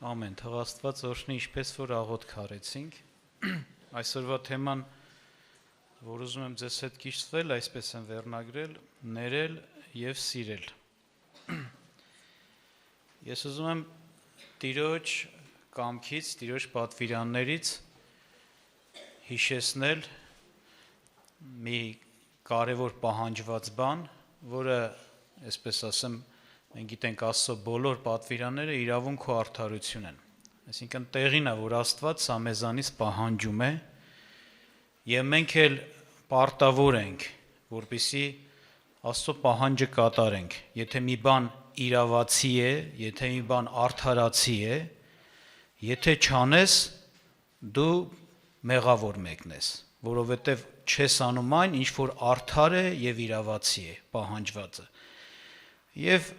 Ամեն թող Աստված օրհնի ինչպես որ աղոթք արեցինք։ Այսօրվա թեման, որ ուզում եմ ձեզ հետ կիսվել, այսպես եմ վերնագրել՝ ներել եւ սիրել։ Ես ուզում եմ Տիրոջ կամքից, Տիրոջ պատվիրաններից հիշեցնել մի կարևոր պահանջված բան, որը, այսպես ասեմ, մենք գիտենք Աստծո բոլոր պատվիրանները իրավունք ու արդարություն են։ Այսինքն տեղին է, որ Աստված սա մեզանից պահանջում է, եւ մենք էլ պարտավոր ենք, որպեսզի Աստծո պահանջը կատարենք։ Եթե մի բան իրավացի է, եթե մի բան արդարացի է, եթե չանես, դու մեղավոր մեկն ես, որովհետև չես անում այն, ինչ որ արդար է եւ իրավացի է, պահանջվածը։ Եվ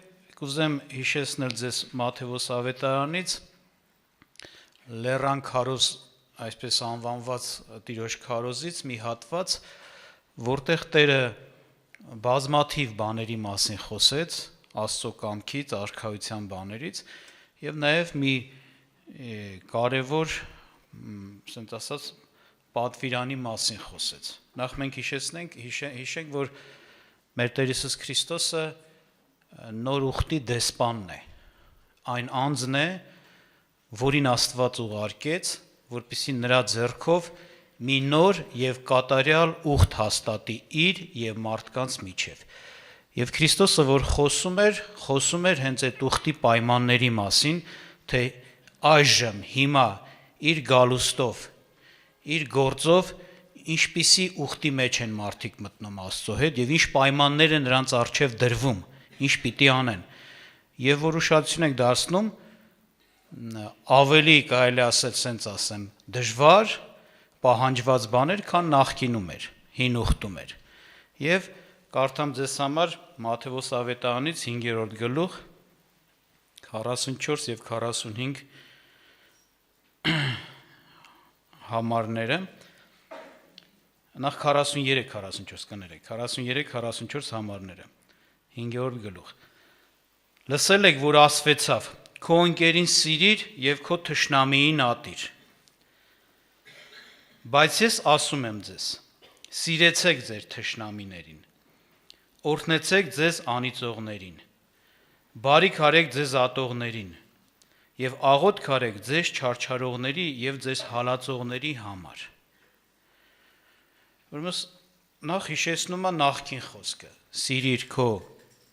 կուզեմ հիշեցնել ձեզ Մատթեոս ավետարանից Լեռան քարոզ, այսպես անվանված Տիրոջ քարոզից մի հատված, որտեղ Տերը բազմաթիվ բաների մասին խոսեց, Աստծո կամքից, արքայության բաներից, եւ նաեւ մի կարևոր, ասենք ասած, պատվիրանի մասին խոսեց։ Նախ մենք հիշենք, որ մեր Տեր Հիսուս Քրիստոսը նոր ուխտի դեսպանն է, այն անձն է, որին Աստված ուղարկեց, որպեսզի նրա ձեռքով մի նոր եւ կատարյալ ուխտ հաստատի իր եւ մարդկանց միջև։ Եվ Քրիստոսը, որ խոսում էր հենց այդ ուխտի պայմանների մասին, թե այժմ, հիմա, իր գալուստով, իր գործով, ինչպիսի ուխտի մեջ են մարդիկ մտնում Աստծո հետ եւ ինչ պայմաններ են նրանց առջև դրվում, ինչ պիտի անեն, եւ որ ուշադրություն եք դարձնում, ավելի կարելի ասել, սենց ասեմ, դժվար պահանջված բաներ, քան նախկինում էր, հին ուխտում էր։ Եվ կարդամ ձեզ համար Մատթեոս ավետարանից 5-րդ գլուխ 44 եւ 45 համարները, նախ 43-44 կներեք, 43-44 համարները, 5-րդ գլուխ։ Լսել եք, որ ասվեցավ. քո ընկերին սիրիր եւ քո թշնամիին ատիր։ Բայց ես ասում եմ ձեզ. սիրեցեք ձեր թշնամիներին, օրհնեցեք ձեզ անիծողներին, բարիք արեք ձեզ ատողներին եւ աղոթք արեք ձեզ չարչարողների եւ ձեզ հալածողների համար։ Ուրեմն նախ հիշեցնում է նախքին խոսքը. սիրիր քո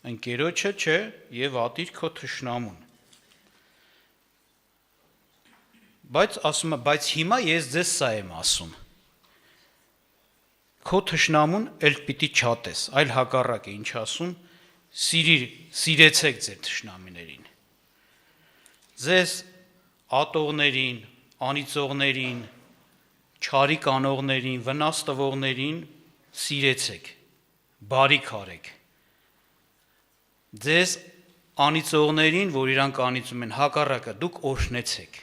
ընկերոջը, չէ, եւ ատիր քո թշնամուն։ Բայց ասում է, բայց հիմա ես ձեզ սա եմ ասում. քո թշնամուն էլ պիտի չատես, այլ հակառակ է, ինչ ասում, սիրեցեք ձեր թշնամիներին։ Ձեզ ատողներին, անիծողներին, չարիք անողներին, վնաս տվողներին սիրեցեք, բարիք արեք։ Ձեզ անիծողներին, որ իրանք անիծում են, հակառակը դուք օրհնեցեք։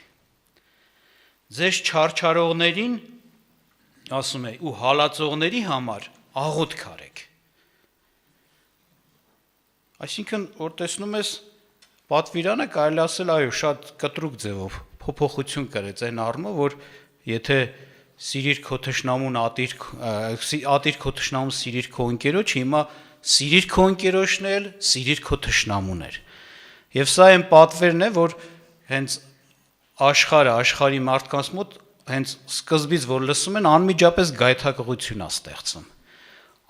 Ձեզ չարչարողներին, ասում է, ու հալածողների համար աղոթք արեք։ Այսինքն, որ տեսնում ես, պատվիրանը կարելի ասել, այո, շատ կտրուկ ձևով փոփոխություն կրեց այն առումով, որ եթե սիրիր քո թշնամուն, ատիր քո թշնամուն, սիրիր քո ընկերոջ, հիմա սիրիր քո ընկերոջն էլ, սիրիր քո թշնամուն էր։ Եվ սա այն պատվերն է, որ հենց աշխարհի մարդկանց մոտ հենց սկզբից որ լսում են, անմիջապես գայթակղություն է ստեղծում։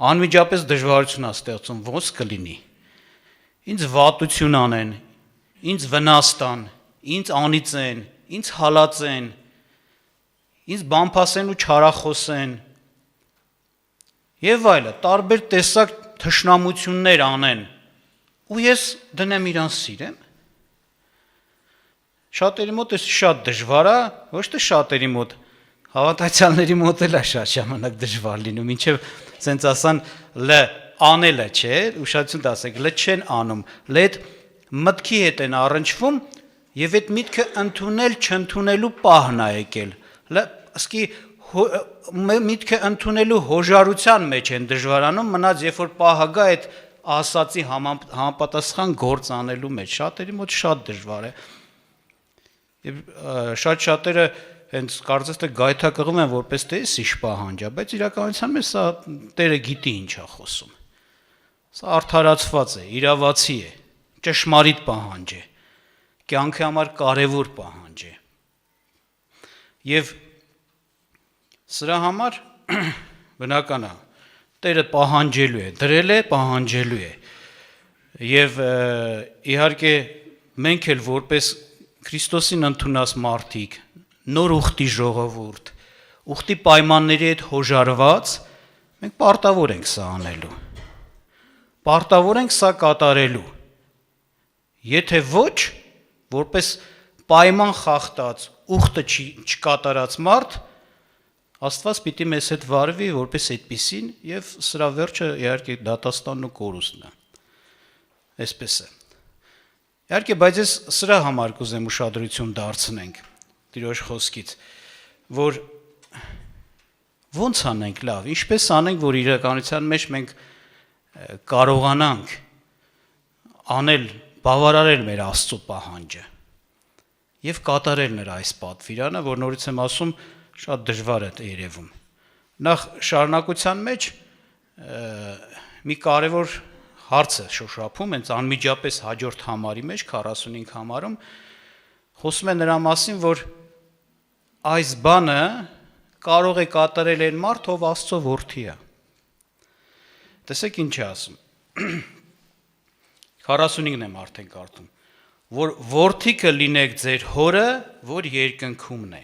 Անմիջապես դժվարություն է ստեղծում, ոնց կլինի։ Ինձ վատություն անեն, ինձ վնաս տան, ինձ անիծեն, ինձ հալածեն, ինձ բամփասեն ու չարախոսեն։ Եվ այլը, տարբեր տեսակ թշնամություններ անեն, ու ես դնեմ իրան սիրեմ։ Շատերի մոտ էս շատ դժվար է, ոչ թե շատերի մոտ, հավատացյալների մոտ էլ է շատ ժամանակ դժվար լինում, ինչեւ սենց ասան լ անելը, չէ, ուշադրություն տասեք, լ չեն անում, լ այդ մտքի հետ են առնչվում եւ այդ միտքը ընդունել չընդունելու պահն է եկել։ Լ ասկի միտքը ընդունելու հոժարության մեջ են դժվարանում, մնաց երբ որ պահը գա այդ ասացի համապատասխան գործ անելու մեջ, շատերի մոտ շատ դժվար է։ Եվ շատ շատերը հենց կարծես թե գայթակղում են որպես թե սիշ պահանջ է, բայց իրականության մեջ սա Տերը գիտի ինչ է խոսում։ Սա արդարացված է, իրավացի է, ճշմարիտ պահանջ է, կյանքի համար կարևոր պահանջ է։ Եվ սրա համար բնական է, Տերը պահանջելու է, դրել է, պահանջելու է։ Եվ իհարկե մենք էլ որպես Քրիստոսին ընդունած մարդիկ, նոր ուխտի ժողովուրդ, ուխտի պայմանների հետ հոժարված, մենք պարտավոր ենք սա անելու։ Պարտավոր ենք սա կատարելու։ Եթե ոչ, որպես պայման խախտած, ուխտը չկատարած մարդ, Աստված պիտի մեզ հետ վարվի որպես այդպիսին եւ սրա վերջը իհարկե դատաստանն ու կորուստն է։ Այսպես է։ Իհարկե, բայց ես սրա համար կուզեմ ուշադրություն դարձնենք Տիրոջ խոսքից, որ ո՞նց անենք լավ, ինչպես անենք, որ իրականության մեջ մենք կարողանանք անել, բավարարել մեր Աստծո պահանջը եւ կատարել նրա այս պատվիրանը, որ նորից եմ ասում, շատ դժվար է երևում։ Նախ շարունակության մեջ մի կարևոր հարց է շոշափում, հենց անմիջապես հաջորդ համարի մեջ 45 համարում խոսում է նրա մասին, որ այս բանը կարող է կատարել այն մարդ, ով Աստծո որդի է։ Տեսեք ինչ է ասում։ 45-ն եմ արդեն կարդում, որ որդիքը լինեք ձեր հորը, որ երկնքումն է,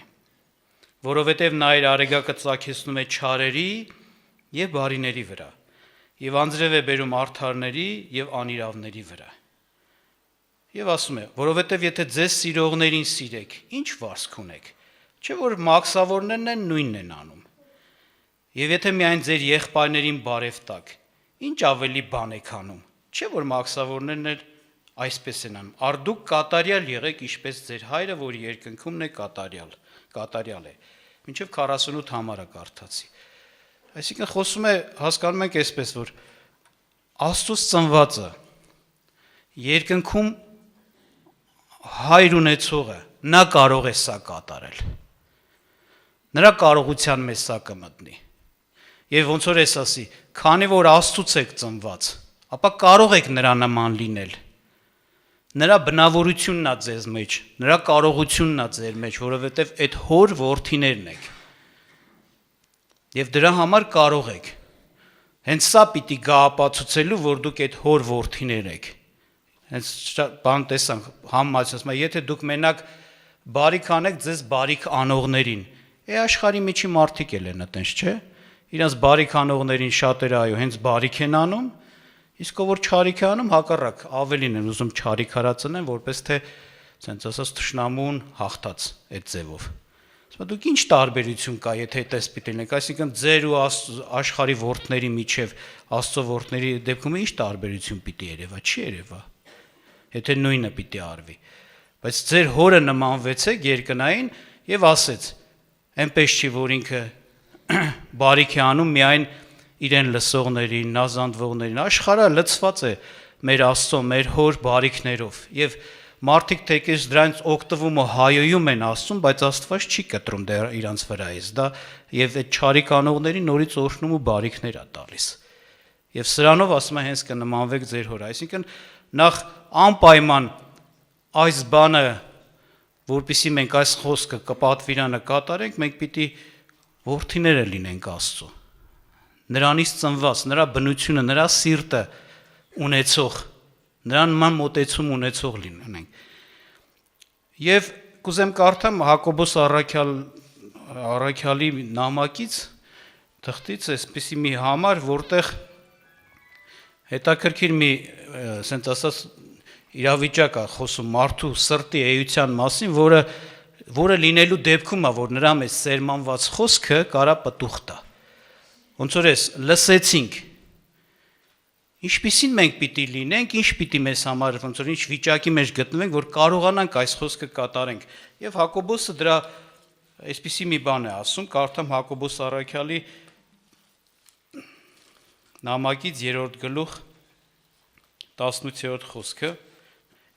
որովհետև նա իր արեգակը ծագեցնում է չարերի եւ բարիների վրա, եւ անձրև է բերում արդարների եւ անիրավների վրա։ Եվ ասում է, որովհետև եթե ձեզ սիրողներին սիրեք, ինչ վարձք ունեք, չէ՞ որ մաքսավորներն են նույնն են անում։ Եվ եթե միայն ձեր եղբայրներին բարև տաք, ինչ ավելի բան եք անում, չէ՞ որ մաքսավորներն էլ այսպես են անում։ Արդուք կատարյալ եղեք, ինչպես ձեր հայրը, որ երկնքումն է կատարյալ է։ Մինչև 48 համարը կարդացի։ Այսինքն խոսում է, հասկանում ենք այսպես, որ Աստծուց ծնվածը երկնքում հայր ունեցողը նա կարող է սա կատարել։ Նրա կարողության մեջ սա կմտնի։ Եվ ոնց որ ես ասի, քանի որ Աստծուց եք ծնված, ապա կարող եք նրա նման լինել։ Նրա բնավորությունն է ձեզ մեջ, նրա կարողությունն է ձեր մեջ, որովհետև այդ հոր որդիներն եք։ Եվ դրա համար կարող եք։ Հենց սա պիտի գա ապացուցելու, որ դուք այդ հոր որդիներ եք։ Հենց բան տեսանք, համացած, եթե դուք մենակ բարիք անեք ձեզ բարիք անողներին, աշխարհի միջի մարդիկ էլ են այտենց, չէ՞։ Իրանց բարիք անողներին շատերը այո, հենց բարիք են անում, իսկ ով որ չարիք է անում, հակառակ ավելին են ուզում չարիքարացնեն, որպես թե ցենց ասած թշնամուն հաղթած այդ ձևով։ Իսկ դուք ինչ տարբերություն կա, եթե այդպես պիտի լինեք, այսինքն ձեր ու աշխարհի որդների միջև Աստծո որդների դեպքում ինչ տարբերություն պիտի երևա, չի երևա։ Եթե նույնը պիտի արվի։ Բայց ձեր հորը նմանվեցեք երկնային եւ ասեց. այնպես չի, որ ինքը բարիք է անում միայն իրեն լսողներին, նազանդվողներին, աշխարհը լցված է մեր Աստծո, մեր հոր բարիքներով եւ մարդիկ թեկես դրանց օգտվում ու հայոյում են Աստծուն, բայց Աստված չի կտրում դեռ իրանց վրայից, դա եւ այդ չարիք անողներին նորից օրհնում ու բարիքներ է տալիս։ Եվ սրանով ասում է հենց կնմանվեք ձեր հոր, այսինքն նախ անպայման այս բանը, որpիսի մենք այս խոսքը կպատվիրանը կատարենք, մենք պիտի որդիները լինենք Աստծո։ Նրանից ծնված, նրա բնությունը, նրա սիրտը ունեցող, նրան նման մոտեցում ունեցող լինենք։ Եվ կուզեմ կարդամ Հակոբոս առաքյալի նամակից, թղթից այսպիսի մի համար, որտեղ հետաքրքիր մի, ասենց ասած, իրավիճակ է խոսում մարդու սրտի էության մասին, որը լինելու դեպքում է, որ նրա մեջ սերմանված խոսքը կարա պտուղ տա։ Ոնց որ ես լսեցինք, ինչպիսին մենք պիտի լինենք, ինչ պիտի մեզ համար, ոնց որ ինչ վիճակի մեջ գտնվենք, որ կարողանանք այս խոսքը կատարենք։ Եվ Հակոբոսը դրա այսպիսի մի բան է ասում, կարդամ Հակոբոս առաքյալի նամակից 3-րդ գլուխ 18-րդ խոսքը։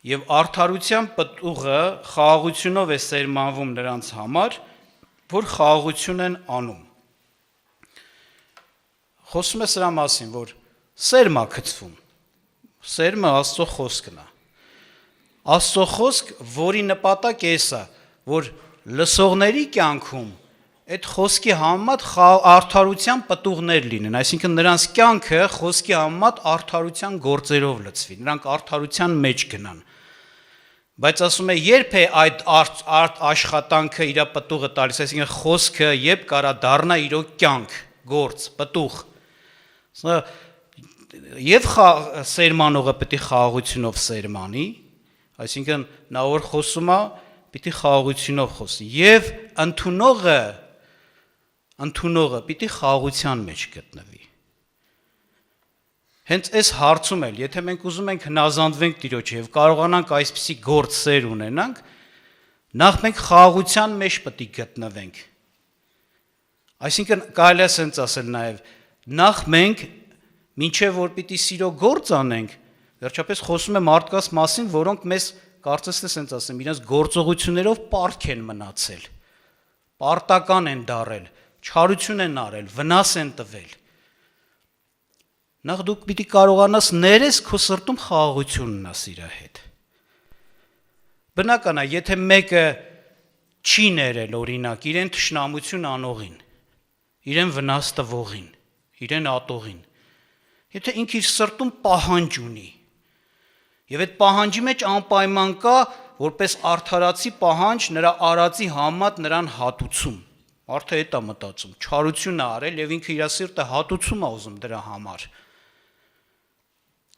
եւ արդարության պտուղը խաղաղությունով է սերմանվում նրանց համար, որ խաղաղություն են անում։ Խոսում է սրա մասին, որ սերմա գծվում։ Սերմը Աստծո խոսքն է։ Աստծո խոսք, որի նպատակը է, որ լսողների կյանքում այդ խոսքի համեմատ արդարության պտուղներ լինեն, այսինքն նրանց կյանքը խոսքի համեմատ արդարության գործերով լցվի, նրանք արդարության մեջ գնան։ Բայց ասում է, երբ է այդ աշխատանքը իր պտուղը տալիս, այսինքն խոսքը երբ կարա դառնա իր կյանք, գործ, պտուղ։ Եվ սերմանողը պետք է խաղաղությունով սերմանի, այսինքն նա որ խոսում է, պետք է խաղաղությունով խոսի, եւ ընդունողը պետք է խաղաղության մեջ գտնվի։ Հենց այս հարցում էլ, եթե մենք ուզում ենք հնազանդվենք Տիրոջ եւ կարողանանք այսպիսի գործ սեր ունենանք, նախ մենք խաղաղության մեջ պետք է գտնվենք։ Այսինքն կարելի է ասենց ասել նաեւ, նախ մենք մինչեւ որ պիտի սիրո գործ անենք, վերջապես խոսում է մարդկանց մասին, որոնք մեզ կարծես թե ասենց ասեմ, իրենց գործողություններով պարտք են մնացել, պարտական են դարել, չարություն են արել, վնաս են տվել։ Նախ դուք պիտի կարողանաս ներես քո սրտում խաղաղություն ունենաս իր հետ։ Բնական է, եթե մեկը չի ներել օրինակ իրեն թշնամություն անողին, իրեն վնաս տվողին, իրեն ատողին, եթե ինքը իր սրտում պահանջ ունի, եւ այդ պահանջի մեջ անպայման կա որպես արդարացի պահանջ նրա արածի համեմատ նրան հատուցում։ Մարդը այդ է մտածում, չարություն է արել եւ ինքը իր սիրտը հատուցում է ուզում դրա համար։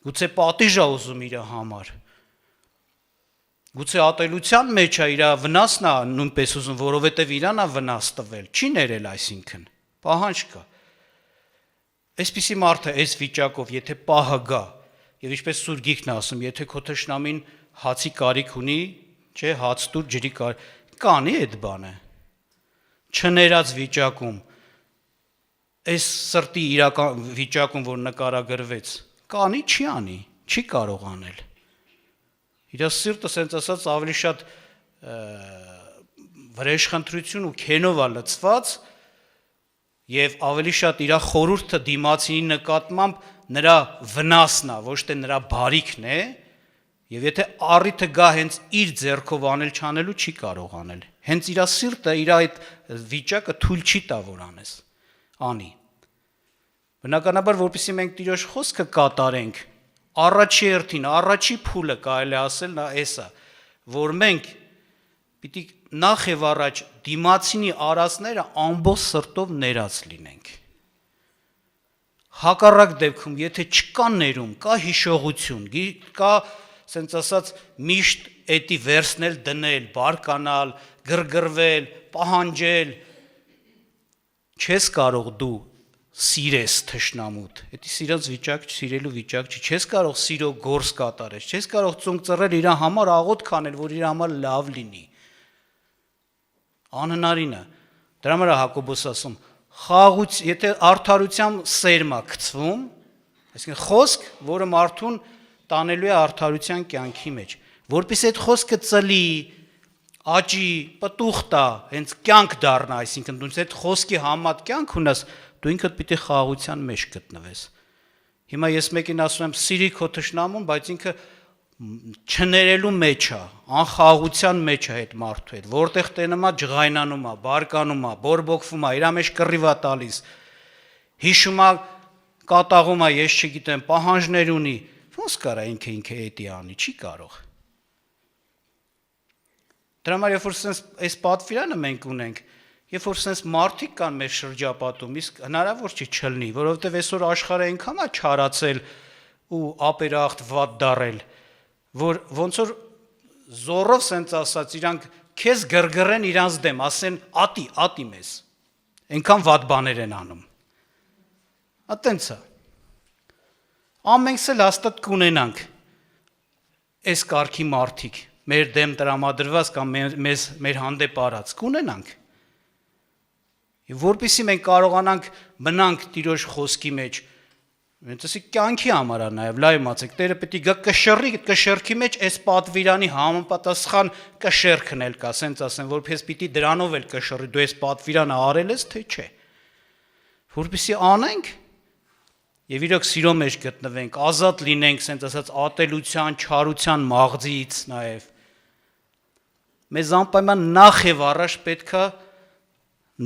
Գուցե պատիժ է ուզում իր համար։ Գուցե ատելության մեջ է իր վնասն է նույնպես ուզում, որովհետեւ իրան է վնաս տվել, չի ներել այսինքն, պահանջ կա։ Այսպիսի մարդը այս վիճակով, եթե պահը գա, եւ ինչպես Սուրբ Գիրքն է ասում, եթե քո թշնամին հացի կարիք ունի, չէ, հաց տուր, ջրի կարիք, կանի այդ բանը։ Չներած վիճակում, այս սրտի իրական վիճակում, որ նկարագրվեց, կանի չի անի, չի կարող անել։ Իր սիրտը ասենց ասած ավելի շատ վրեժխնդրություն ու քենով է լցված եւ ավելի շատ իր խորհուրդը դիմացինի նկատմամբ նրա վնասն է, ոչ թե նրա բարիքն է, եւ եթե առիթը գա հենց իր ձեռքով անել չանելու չի կարող անել։ Հենց իր սիրտը իր այդ վիճակը թույլ չի տա որ անես։ Անի։ Բնականաբար, որպեսզի մենք Տիրոջ խոսքը կատարենք, առաջի հերթին, առաջի փուլը կարելի ասել նա էսա, որ մենք պիտի նախ եւ առաջ դիմացինի արածները ամբողջ սրտով ներած լինենք։ Հակառակ դեպքում, եթե չկա ներում, կա հիշողություն, կա, ասենց ասած, միշտ էդի վերցնել, դնել, բարկանալ, գրգռվել, պահանջել, չես կարող դու սիրես թշնամուդ, էդի սիրած վիճակ, սիրելու վիճակ չի, չես կարող սիրո գործ կատարես, չես կարող ծունկ ծռել իր համար աղոթ քանել, որ իր համար լավ լինի։ Անհնարին է։ Դրա համար է Հակոբոս ասում, եթե արդարության սերմա գցվում, այսինքն խոսք, որը մարդուն տանելու է արդարության կյանքի մեջ, որպես այդ խոսքը ծլի, աճի, պտուղ տա, հենց կյանք դառնա, այսինքն դու այդ խոսքի համատ կյանք ունես, դու ինքդ պիտի խաղաղության մեջ գտնվես։ Հիմա ես մեկին ասում եմ, սիրի քո թշնամուն, բայց ինքը չներելու մեջ է, անխաղաղության մեջ է այդ մարդու հետ, որտեղ տենում է ջղայնանում է, բարկանում է, բորբոքվում է, իր մեջ կռիվ է տալիս, հիշում է, կատաղում է, ես չգիտեմ, պահանջներ ունի, ոնց կարա ինքը էդի անի, չի կարող։ Դրա համար երբ որ այս պատվիրանը մենք ունենք, երբ որ sense մարդիկ կան մեր շրջապատում, իսկ հնարավոր չի չլինի, որովհետև այսօր աշխարհը այնքան է չարացել ու ապերախտ վատ դարել, որ ոնց որ զորով sense ասած իրանք քեզ գրգռեն իրանց դեմ, ասեն ատի մեզ։ Այնքան վատ բաներ են անում։ Ատենց է։ Ամենքս էլ հաստատ կունենանք այս կարգի մարդիկ, մեր դեմ տրամադրված կամ մեր հանդեպ արած կունենանք։ Որպեսզի մենք կարողանանք մնանք Տիրոջ խոսքի մեջ, Մենք ասի կյանքի համար է նաև լավ իմացեք, Տերը պետք է գա կշռքի մեջ այս պատվիրանի համապատասխան կշեռքն էլ կա, ասենց ասեն, որպես պիտի դրանով էլ կշռի, դու այս պատվիրանը արել ես, թե չէ։ Որպեսզի անենք եւ իրոք սիրո մեջ գտնվենք, ազատ լինենք, ասենց ասած ատելության, չարության մաղձից նաև։ Մեզ անպայման նախ եւ առաջ պետքա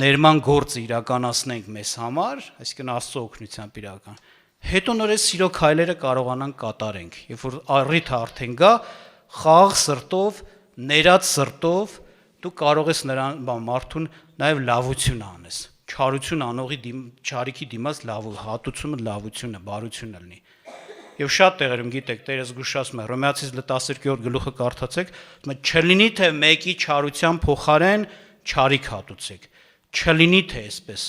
ներման գործը իրականացնենք մեզ համար, այսինքն Աստծո օգնությամբ իրական։ Հետո նոր այս սիրո քայլերը կարողանանք կատարենք, երբ որ առիթը արդեն գա, խաղ սրտով, ներած սրտով դու կարող ես նրան մարդուն նաև լավություն անես։ Չարություն անողի չարիքի դիմաց հատուցումը լավությունը, բարությունը լինի։ Եվ շատ տեղերում գիտեք, Տերը զգուշացնում է, Հռոմեացիս 12-րդ գլուխը կարդացեք, ասում է չլինի թե մեկի չարության փոխարեն չարիք հատուցեք, չլինի թե այսպես։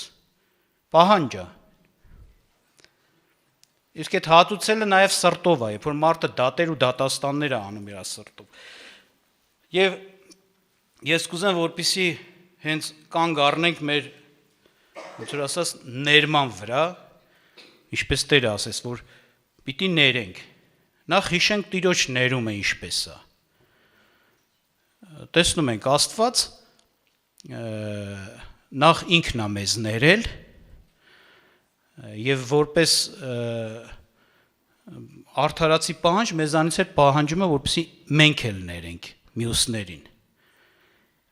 Պահանջ է։ Իսկ այդ հատուցելը նաև սրտով է, երբ որ մարդը դատեր ու դատաստաններ է անում իր սրտով։ Եվ ես կուզեմ, որպեսզի հենց կանգ առնենք մեր ոնց որ ասած ներման վրա, ինչպես Տերը ասես, որ պիտի ներենք։ Նախ հիշենք Տիրոջ ներումը ինչպես է։ Տեսնում ենք Աստված նախ ինքն է մեզ ներել եւ որպես արդարացի պահանջ մեզանից է պահանջում է որպեսզի մենք էլ ներենք մյուսներին։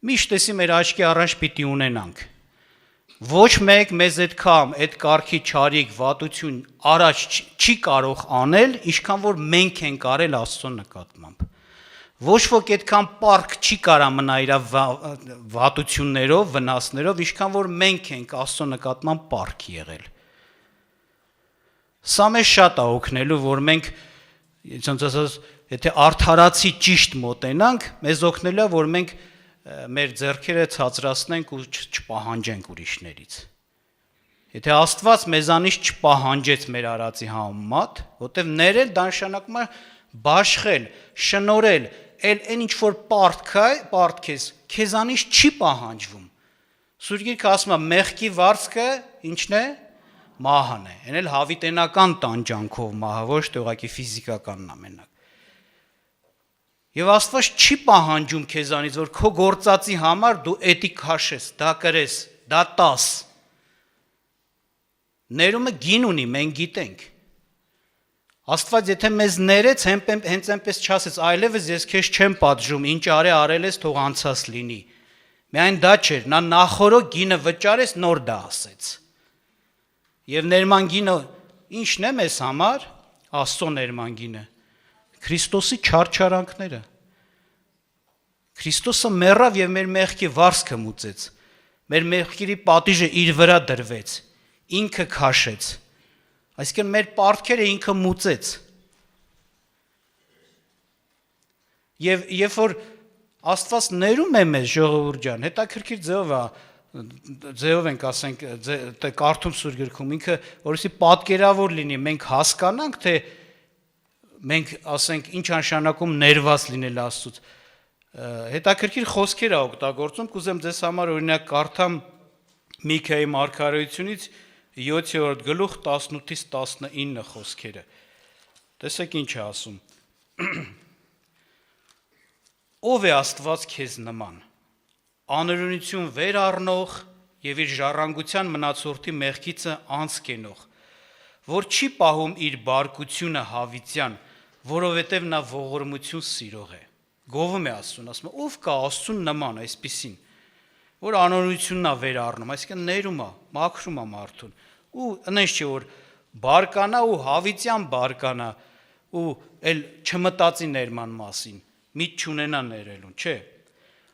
Միշտ էսի մեր աչքի առաջ պիտի ունենանք։ Ոչ մեկ մեզ այդքան այդ կարգի չարիք վատություն առաջ չի կարող անել, ինչքան որ մենք ենք արել Աստծո նկատմամբ։ Ոչ ոք այդքան պարկ չի կարա մնա իր վատություններով, վնասներով, ինչքան որ մենք ենք Աստծո նկատմամբ պարկ եղել։ Սա մեզ շատ է օգնելու, որ մենք, ոնց ասած, եթե արդարացի ճիշտ մոտենանք, մեզ օգնելու է, որ մենք մեր ձեռքերը ցածրացնենք ու չպահանջենք ուրիշներից։ Եթե Աստված մեզանից չպահանջեց մեր արածի համեմատ, որտեվ ներել դա նշանակում է բաշխել, շնորհել, այն ինչ որ պարտք ես, քեզանից չի պահանջվում։ Սուրբ Գիրքը ասում է մեղքի վարձքը ինչն է։ Մահն է, այն էլ հավիտենական տանջանքով մահը, ոչ թե ուղղակի ֆիզիկականն ամենակ։ Եվ Աստված չի պահանջում քեզանից, որ քո գործածի համար դու էդի քաշես, դա կրես, դա տաս։ Ներումը գին ունի, մենք գիտենք։ Աստված եթե մեզ ներեց, հենց այնպես չասեց, այլևս ես քեզ չեմ պատժում, ինչ արել ես, թող անցած լինի։ Միայն դա չէր, նա նախորդ գինը վճարեց, նոր դա ասեց։ Եվ ներման գինը ի՞նչն է մեզ համար, Աստծո ներման գինը, Քրիստոսի չարչարանքները։ Քրիստոսը մեռավ եւ մեր մեղքի վարձքը մուծեց։ Մեր մեղքերի պատիժը իր վրա դրվեց, ինքը քաշեց։ Այսինքն մեր պարտքերը ինքը մուծեց։ Եվ երբ որ Աստված ներում է մեզ, ժողովուրդ ջան, հետաքրքիր ձևով ենք ասենք կարդում Սուրբ Գրքում, ինքը որովհետեւ պատկերավոր լինի, մենք հասկանանք, թե մենք ասենք ինչ նշանակում ներված լինել Աստծուց։ Հետաքրքիր խոսքեր է օգտագործում, կուզեմ ձեզ համար օրինակ կարդամ Միքայի մարգարեությունից 7-րդ գլուխ 18-ից 19 խոսքերը։ Տեսեք ինչ է ասում։ Ով է Աստված քեզ նման, անօրենություն վեր առնող եւ իր ժառանգության մնացորդի մեղքիցը անց կենող, որ չի պահում իր բարկությունը հավիտյան, որովհետև նա ողորմություն սիրող է։ Գովում է Աստծուն, ասում է, ով կա Աստծուն նման այսպիսին, որ անօրենությունն է վեր առնում, այսինքն ներում է, մաքրում է մարդուն։ Ու այնպես չէ, որ բարկանա ու հավիտյան բարկանա ու էլ չմտածի ներման մասին, միտ չունենա ներելուն, չէ։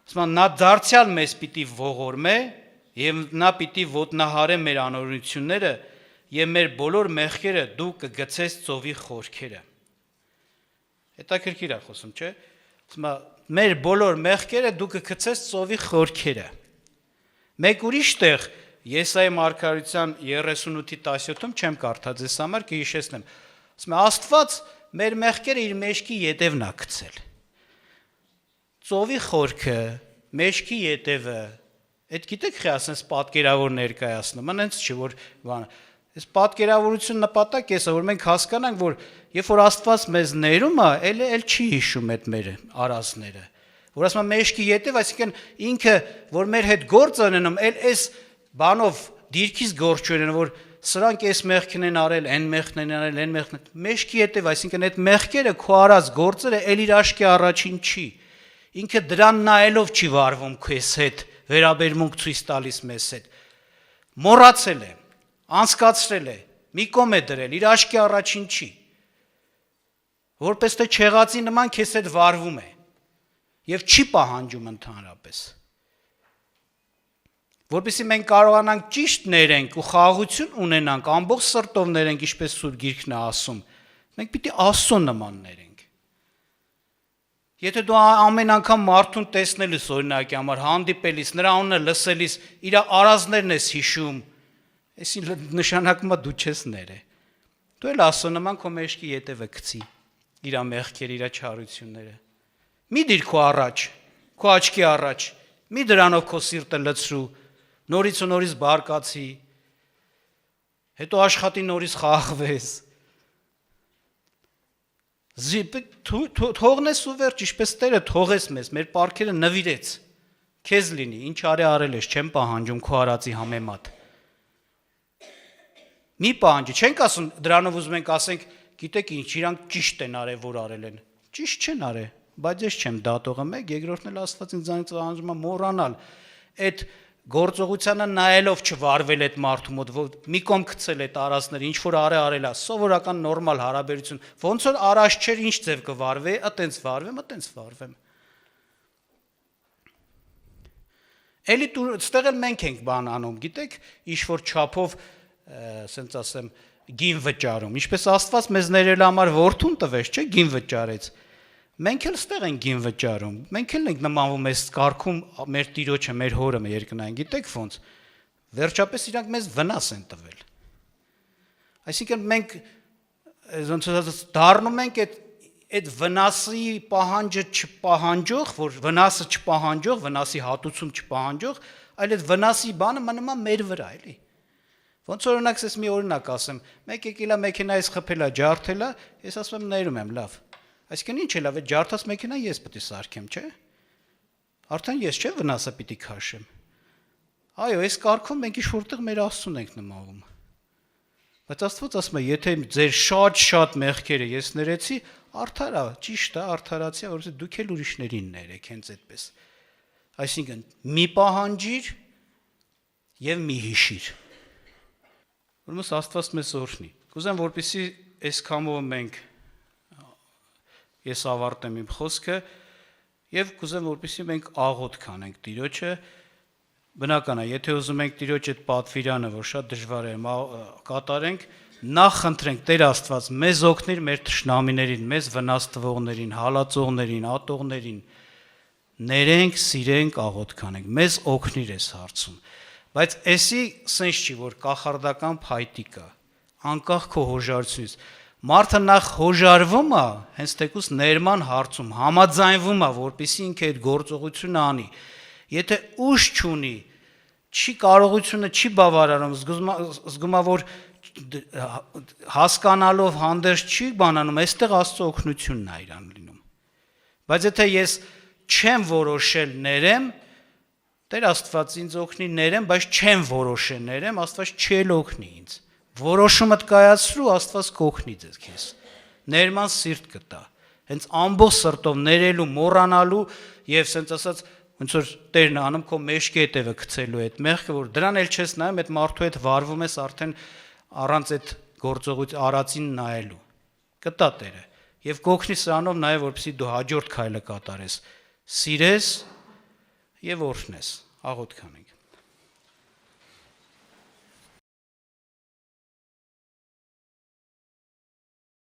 Ասում է, նա դարձյալ մեզ պիտի ողորմե եւ նա պիտի ոտնահարե մեր անօրենությունները եւ մեր բոլոր մեղքերը դու կգցես ծովի խորքերը։ Հետաքրքիր է խոսում, չէ։ Ասում է, մեր բոլոր մեղքերը դու կգցես ծովի խորքերը։ Մեկ ուրիշ տեղ Եսայի մարգարեության 38-17-ում չեմ կարդա ձեզ համար կհիշեցնեմ։ Ասում է, Աստված մեր մեղքերը իր մեջքի ետևն է գցել։ Ծովի խորքը, մեջքի ետևը, այդ գիտեք խի ասենց պատկերավոր ներկայացնում, այնց չէ որ բան, Այս պատկերավորություն նպատակ էս, որ մենք հասկանանք, որ երբ որ Աստված մեզ ներում է, էլ չի հիշում այդ մեր արածները։ Որ ասում է մեջքի ետև, այսինքն ինքը, որ մեր հետ գործ ունենում, այս բանով դիրքից գործ չունեն, որ սրանք այս մեղքն են արել, այն մեղքն են արել, այն մեղքն են։ Մեջքի ետև, այսինքն այդ մեղքերը քո արած գործերը էլ իր աշկի առաջին չի։ Ինքը դրան նայելով չի վարվում քեզ հետ, վերաբերմունք ցույց տալիս մեզ հետ։ Մոռացել է, անցկացրել է, մի կողմ է դրել, իր աշկի առաջին չի։ Որպես թե չեղածի նման քեզ հետ վարվում է եւ չի պահանջում ընդհանրապես։ Որպեսզի մենք կարողանանք ճիշտ ներենք ու խաղաղություն ունենանք, ամբողջ սրտով ներենք, ինչպես Սուրբ Գիրքն է ասում, մենք պիտի Աստծո նման ներենք։ Եթե դու ամեն անգամ մարդուն տեսնելիս, օրինակի համար հանդիպելիս, նրա անունը լսելիս, իր արածներն ես հիշում, այսինքն նշանակում է դու չես ներե։ Դու էլ Աստծո նման քո մեջքի ետևը գցի, իր մեղքերը, իր չարությունները։ Մի դիր քո առաջ, քո աչքի առաջ, մի դրանով քո սիրտը լցրու, նորից ու նորից բարկացի, հետո աշխատի նորից խաղաղվես։ Թողնես ու վերջ, ինչպես Տերը թողես մեզ, մեր պարքերը նվիրեց, քեզ լինի, ինչ արել ես, չեմ պահանջում քո արածի համեմատ։ Մի պահանջի, չենք ասում, դրանով ուզում ենք ասենք, գիտեք ինչ, իրանք ճիշտ են արել, որ արել են։ Ճիշտ չեն արել, բայց ես չեմ դատողը մեկ, երկրորդն էլ Աստված ինձանից պահանջում է մոռանալ այդ գործողությանը նայելով չվարվել այդ մարդու մոտ, որ մի կողմ գցել այդ արածները, ինչ որ արել է, սովորական նորմալ հարաբերություն, ոնց որ արած չէր, ինչ ձև կվարվի, այտենց վարվեմ։ Էլի ստեղ էլ մենք ենք բան անում, գիտեք, ինչ որ չափով, ասենց ասեմ, գին վճարում, ինչպես Աստված մեզ ներել համար որդուն տվեց, չէ, գին վճարեց։ Մենք էլ ստեղ ենք գին վճարում, մենք էլ ենք նմանվում այս կարգում մեր տիրոջը, մեր հորը երկնային, գիտեք ոնց, վերջապես իրանք մեզ վնաս են տվել։ Այսինքն մենք ոնց ասած դառնում ենք այդ վնասի պահանջը չպահանջող, որ վնասը չպահանջող, վնասի հատուցում չպահանջող, այլ այդ վնասի բանը մնում է մեր վրա, էլի։ Ոնց օրինակ ես մի օրինակ ասեմ, մեկ եկել է մեքենայից խփել է, ջարդել է, ես ասում եմ ներում եմ, լավ։ Այսինքն ինչ է լավ, այդ ջարդած մեքենան ես պետք է սարքեմ, չէ՞։ Արդեն ես չէ վնասը պիտի քաշեմ։ Այո, այս կարգում մենք ինչ-որտեղ մեր Աստծուն ենք նմանվում։ Բայց Աստված ասում է, եթե ձեր շատ մեղքերը ես ներեցի, արդարա, ճիշտ է, արդարացիա, որովհետեւ դուք էլ ուրիշներին ներեք, հենց այդպես։ Այսինքն մի պահանջիր եւ մի հիշիր։ Ուրեմն Աստված մեզ օրհնի։ Կուզեմ, որպեսզի այս կամով մենք ես ավարտեմ իմ խոսքը եւ կուզեմ, որպեսզի մենք աղոթք անենք Տիրոջը։ Բնական է, եթե ուզում ենք Տիրոջ այդ պատվիրանը, որ շատ դժվար է, կատարենք, նախ խնդրենք Տեր Աստված մեզ օգնիր մեր թշնամիներին, մեզ վնաս տվողներին, հալածողներին, ատողներին, ներենք, սիրենք, աղոթք անենք, մեզ օգնիր այս հարցում։ Բայց էսի սենց չի, որ կախարդական փայտի կա, անկախ քո հոժարությունից։ Մարդը նախ հոժարվում է, հենց թեկուզ ներման հարցում, համաձայնվում է, որպեսզի ինքը այդ գործողությունը անի։ Եթե ուժ չունի, չի կարողությունը չի բավարարում, զգում է, որ հասկանալով հանդերձ չի բանանում, այստեղ Աստծո օգնությունն է իրան լինում։ Բայց եթե ես չեմ որոշել ներեմ, Տեր Աստված ինձ օգնի ներեմ, բայց չեմ որոշել ներեմ, Աստված չել օգնի ինձ։ Որոշումդ կայացրու, Աստված կօգնի ձեզ։ Ներման սիրտ կտա։ Հենց ամբողջ սրտով ներելու, մոռանալու եւ ասենց ասած ոնց որ Տերն անում քո մեջքի հետևը գցելու այդ մեղքը, որ դրան էլ չես նայում, այդ մարդու հետ վարվում ես արդեն առանց այդ գործողույթ արածին նայելու։ Կտա Տերը եւ կօգնի սրանով նաեւ որպեսզի դու հաջորդ քայլը կատարես։ Սիրես եւ օրհնես։ Աղոթք անենք։